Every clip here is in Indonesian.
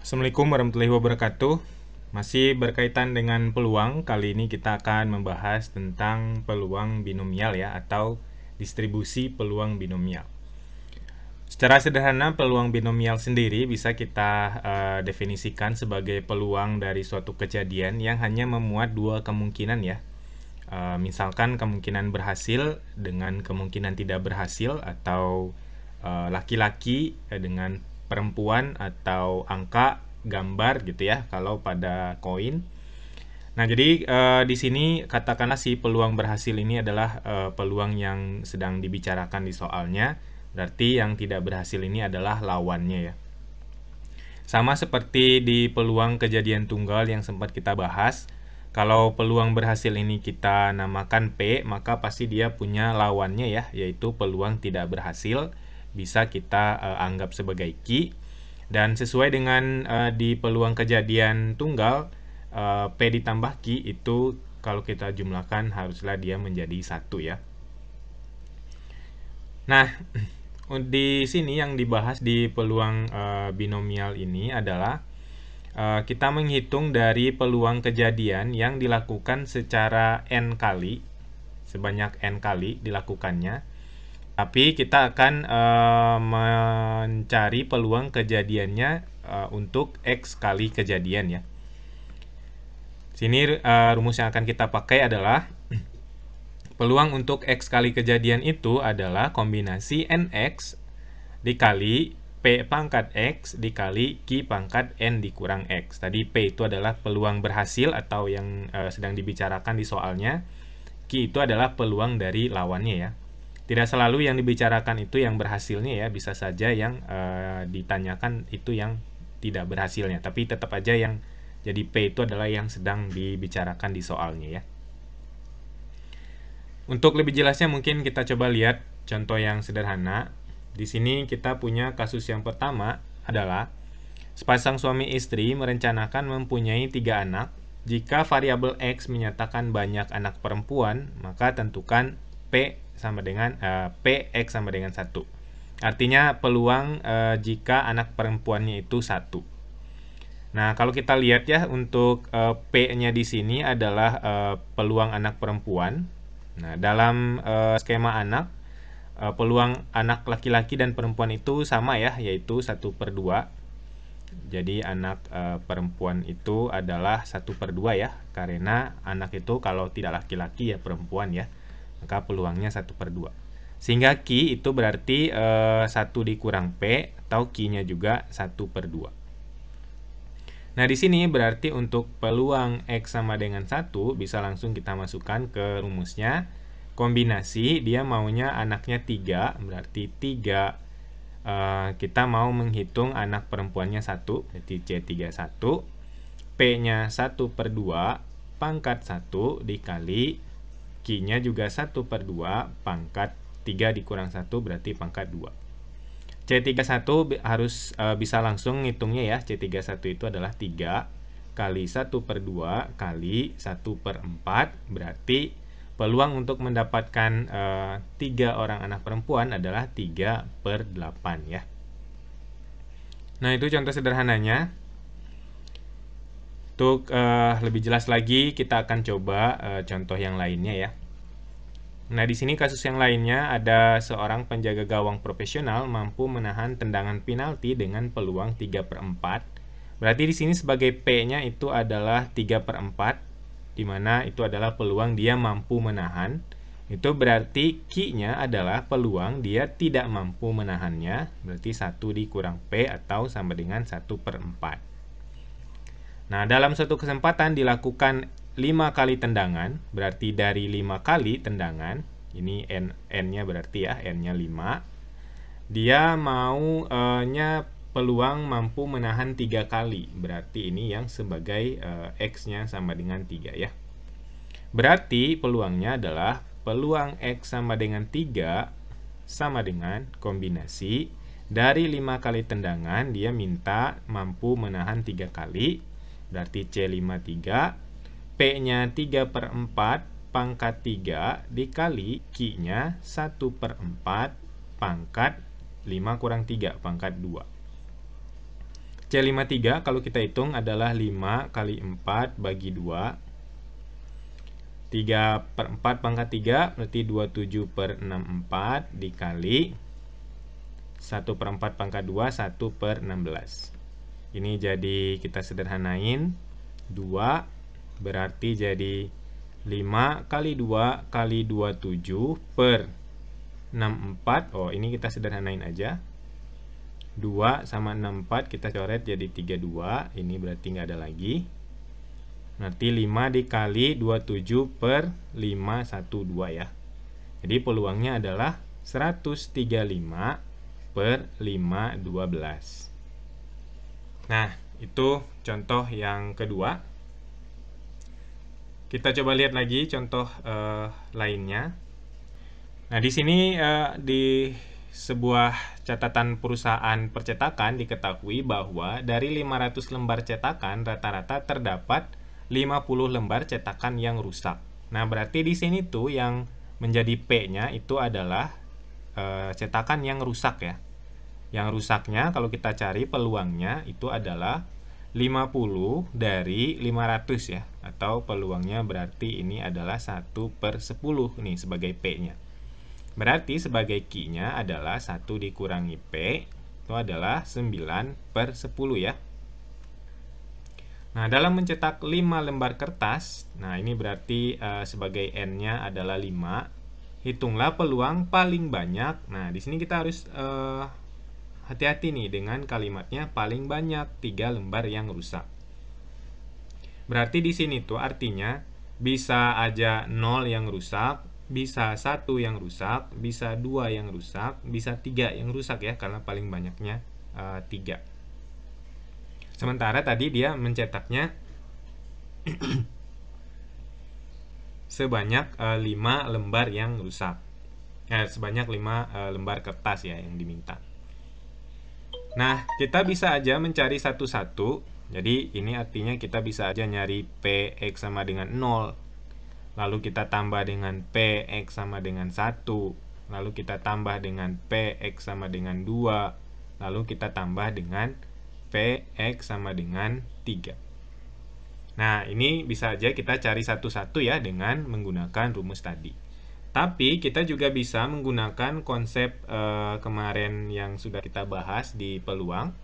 Assalamualaikum warahmatullahi wabarakatuh. Masih berkaitan dengan peluang, kali ini kita akan membahas tentang peluang binomial ya, atau distribusi peluang binomial. Secara sederhana, peluang binomial sendiri bisa kita definisikan sebagai peluang dari suatu kejadian yang hanya memuat dua kemungkinan ya. Misalkan kemungkinan berhasil dengan kemungkinan tidak berhasil, atau laki-laki dengan perempuan, atau angka, gambar gitu ya kalau pada koin. Nah, jadi di sini katakanlah si peluang berhasil ini adalah peluang yang sedang dibicarakan di soalnya, berarti yang tidak berhasil ini adalah lawannya ya. Sama seperti di peluang kejadian tunggal yang sempat kita bahas, kalau peluang berhasil ini kita namakan P, maka pasti dia punya lawannya ya, yaitu peluang tidak berhasil, bisa kita anggap sebagai Q. Dan sesuai dengan di peluang kejadian tunggal, P ditambah Q itu kalau kita jumlahkan haruslah dia menjadi 1 ya. Nah, di sini yang dibahas di peluang binomial ini adalah kita menghitung dari peluang kejadian yang dilakukan secara N kali, sebanyak N kali dilakukannya. Tapi kita akan mencari peluang kejadiannya untuk X kali kejadian ya. Sini rumus yang akan kita pakai adalah peluang untuk X kali kejadian itu adalah kombinasi NX dikali P pangkat X dikali Q pangkat N dikurang X. Tadi P itu adalah peluang berhasil atau yang sedang dibicarakan di soalnya. Q itu adalah peluang dari lawannya ya. Tidak selalu yang dibicarakan itu yang berhasilnya ya, bisa saja yang ditanyakan itu yang tidak berhasilnya, tapi tetap aja yang jadi P itu adalah yang sedang dibicarakan di soalnya ya. Untuk lebih jelasnya mungkin kita coba lihat contoh yang sederhana. Di sini kita punya kasus yang pertama adalah sepasang suami istri merencanakan mempunyai 3 anak. Jika variabel X menyatakan banyak anak perempuan, maka tentukan P sama dengan P X sama dengan 1. Artinya peluang jika anak perempuannya itu 1. Nah, kalau kita lihat ya untuk P-nya di sini adalah peluang anak perempuan. Nah, dalam skema anak, peluang anak laki-laki dan perempuan itu sama ya, yaitu 1/2. Jadi anak perempuan itu adalah 1/2 ya, karena anak itu kalau tidak laki-laki ya perempuan ya, maka peluangnya 1/2. Sehingga Q itu berarti 1 dikurang P, atau Q-nya juga 1/2. Nah, di sini berarti untuk peluang X sama dengan 1 bisa langsung kita masukkan ke rumusnya. Kombinasi, dia maunya anaknya 3, berarti 3 kita mau menghitung anak perempuannya 1, berarti C31. P-nya 1/2 pangkat 1 dikali Q-nya juga 1/2 pangkat 3 dikurang 1 berarti pangkat 2. C31 harus bisa langsung ngitungnya ya. C31 itu adalah 3 kali 1/2 kali 1/4, berarti peluang untuk mendapatkan 3 orang anak perempuan adalah 3/8 ya. Nah, itu contoh sederhananya. Untuk lebih jelas lagi, kita akan coba contoh yang lainnya ya. Nah, di sini kasus yang lainnya ada seorang penjaga gawang profesional mampu menahan tendangan penalti dengan peluang 3/4. Berarti di sini sebagai P-nya itu adalah 3/4, di mana itu adalah peluang dia mampu menahan. Itu berarti Q-nya adalah peluang dia tidak mampu menahannya, berarti 1 dikurang P atau sama dengan 1/4. Nah, dalam suatu kesempatan dilakukan 5 kali tendangan, berarti dari 5 kali tendangan, ini N-nya berarti ya, N-nya 5. Dia nya peluang mampu menahan 3 kali, berarti ini yang sebagai X-nya sama dengan 3 ya. Berarti peluangnya adalah peluang X sama dengan 3 sama dengan kombinasi dari 5 kali tendangan, dia minta mampu menahan 3 kali, berarti C53. P-nya 3/4 pangkat 3 dikali Q-nya 1/4 pangkat 5 kurang 3 pangkat 2. C53 kalau kita hitung adalah 5 kali 4 bagi 2. 3/4 pangkat 3 berarti 27/64 dikali 1/4 pangkat 2, 1/16. Ini jadi kita sederhanain 2 berarti jadi 5 kali 2 kali 27/64. Oh, ini kita sederhanain aja. 2 sama 64 kita coret jadi 32. Ini berarti nggak ada lagi. Berarti 5 dikali 27/512 ya. Jadi peluangnya adalah 135/512. Nah, itu contoh yang kedua. Kita coba lihat lagi contoh lainnya. Nah, di sini di sebuah catatan perusahaan percetakan diketahui bahwa dari 500 lembar cetakan rata-rata terdapat 50 lembar cetakan yang rusak. Nah, berarti di sini tuh yang menjadi P-nya itu adalah cetakan yang rusak ya. Yang rusaknya kalau kita cari peluangnya itu adalah 50 dari 500 ya. Atau peluangnya berarti ini adalah 1/10 nih sebagai P-nya. Berarti sebagai Q-nya adalah 1 dikurangi P itu adalah 9/10 ya. Nah, dalam mencetak 5 lembar kertas, nah ini berarti sebagai N-nya adalah 5. Hitunglah peluang paling banyak. Nah, di sini kita harus hati-hati nih dengan kalimatnya paling banyak 3 lembar yang rusak. Berarti di sini tuh artinya bisa aja 0 yang rusak, bisa 1 yang rusak, bisa 2 yang rusak, bisa 3 yang rusak ya, karena paling banyaknya 3. Sementara tadi dia mencetaknya sebanyak 5 lembar yang rusak. Sebanyak 5 lembar kertas ya yang diminta. Nah, kita bisa aja mencari satu-satu. Jadi ini artinya kita bisa aja nyari PX sama dengan 0. Lalu kita tambah dengan PX sama dengan 1. Lalu kita tambah dengan PX sama dengan 2. Lalu kita tambah dengan PX sama dengan 3. Nah, ini bisa aja kita cari satu-satu ya dengan menggunakan rumus tadi. Tapi kita juga bisa menggunakan konsep kemarin yang sudah kita bahas di peluang,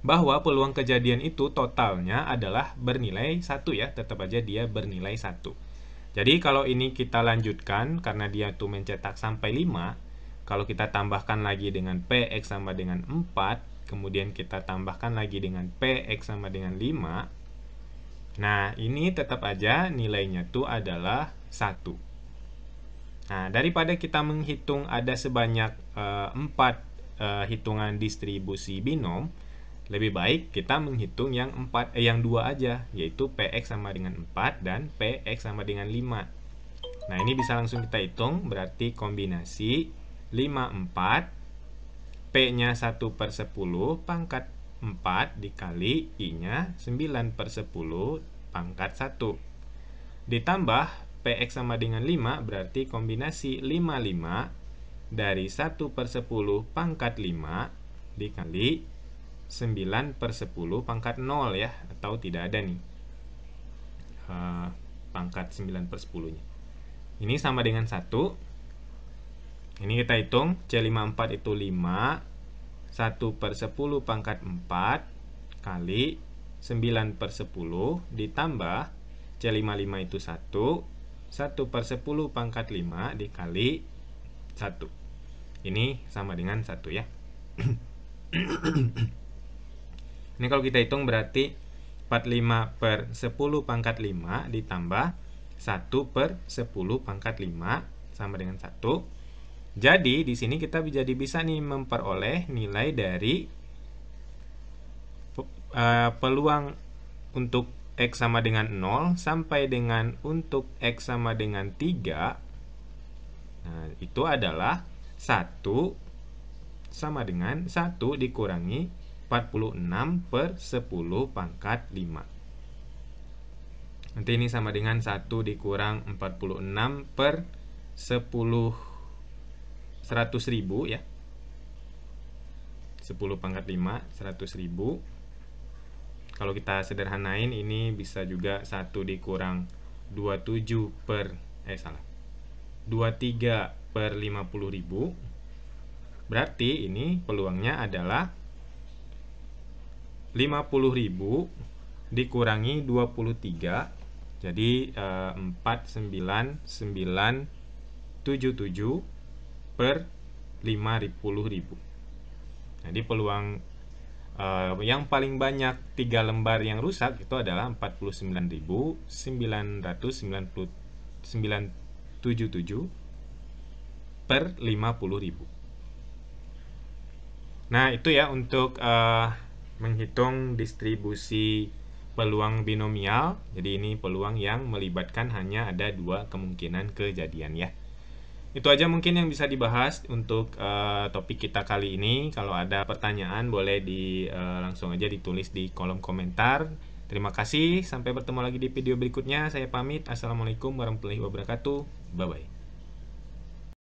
bahwa peluang kejadian itu totalnya adalah bernilai 1 ya, tetap aja dia bernilai 1. Jadi kalau ini kita lanjutkan, karena dia tuh mencetak sampai 5, kalau kita tambahkan lagi dengan PX sama dengan 4, kemudian kita tambahkan lagi dengan PX sama dengan 5, nah ini tetap aja nilainya tuh adalah 1. Nah, daripada kita menghitung ada sebanyak 4 hitungan distribusi binom, lebih baik kita menghitung yang 2 aja, yaitu PX sama dengan 4 dan PX sama dengan 5. Nah, ini bisa langsung kita hitung, berarti kombinasi 5, 4, P-nya 1/10 pangkat 4 dikali I-nya 9/10 pangkat 1. Ditambah PX sama dengan 5, berarti kombinasi 5 dari 1/10 pangkat 5 dikali 9/10 pangkat 0 ya, atau tidak ada nih pangkat 9/10 nya. Ini sama dengan 1. Ini kita hitung, C54 itu 5, 1/10 pangkat 4 kali 9/10 ditambah C55 itu 1, 1/10 pangkat 5 dikali 1. Ini sama dengan 1 ya. Ini kalau kita hitung berarti 45/10 pangkat 5 ditambah 1/10 pangkat 5 sama dengan 1. Jadi di sini kita bisa nih memperoleh nilai dari peluang untuk X sama dengan 0 sampai dengan untuk X sama dengan 3. Nah, itu adalah 1 sama dengan 1 dikurangi 46/10 pangkat 5. Nanti ini sama dengan 1 dikurang 46/10 100.000 ya. 10 pangkat 5, 100.000. Kalau kita sederhanain ini bisa juga 1 dikurang 27 per 23 per 50.000. Berarti ini peluangnya adalah 50.000 dikurangi 23. Jadi 49977 per 50.000. Jadi peluang yang paling banyak 3 lembar yang rusak itu adalah 49.977 per 50.000. Nah, itu ya untuk menghitung distribusi peluang binomial. Jadi ini peluang yang melibatkan hanya ada 2 kemungkinan kejadian ya. Itu aja mungkin yang bisa dibahas untuk topik kita kali ini. Kalau ada pertanyaan boleh langsung aja ditulis di kolom komentar. Terima kasih, sampai bertemu lagi di video berikutnya. Saya pamit. Assalamualaikum warahmatullahi wabarakatuh. Bye-bye.